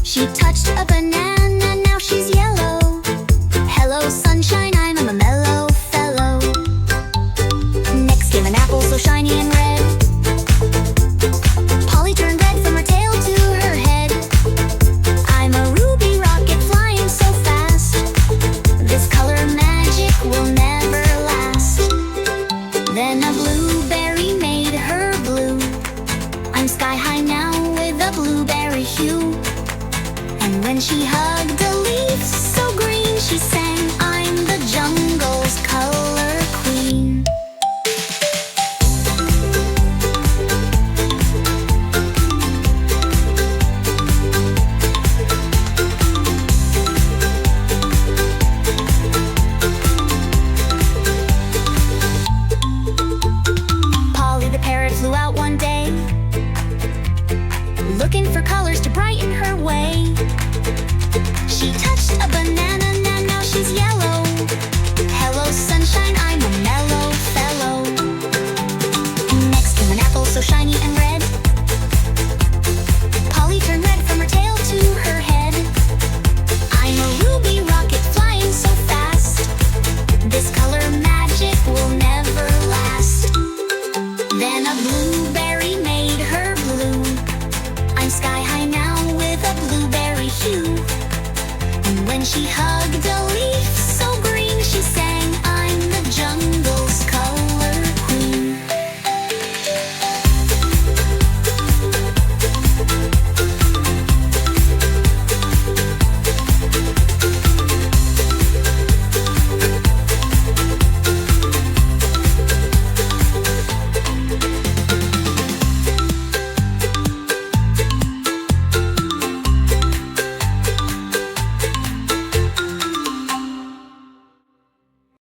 She touched a banana, now she's yellow. Hello sunshine, I'm a mellow fellow. Next came an apple so shiny and red. Polly turned red from her tail to her head. I'm a ruby rocket flying so fast. This color magic will never last. Then a blueberry made her blue. I'm sky high now with a blueberry hue. And when she hugged a leaf so green, she sang, I'm the jungle's color queen. Polly the parrot flew out one day, looking for colors to brighten her way. She touched a banana, now she's yellow. Hello sunshine, I'm a mellow fellow. Next came an apple so shiny and red. Polly turned red from her tail to her head. I'm a ruby rocket flying so fast. This color magic will never last. Then a blueberry made her blue. I'm sky high now with a blueberry hue. And when she hugged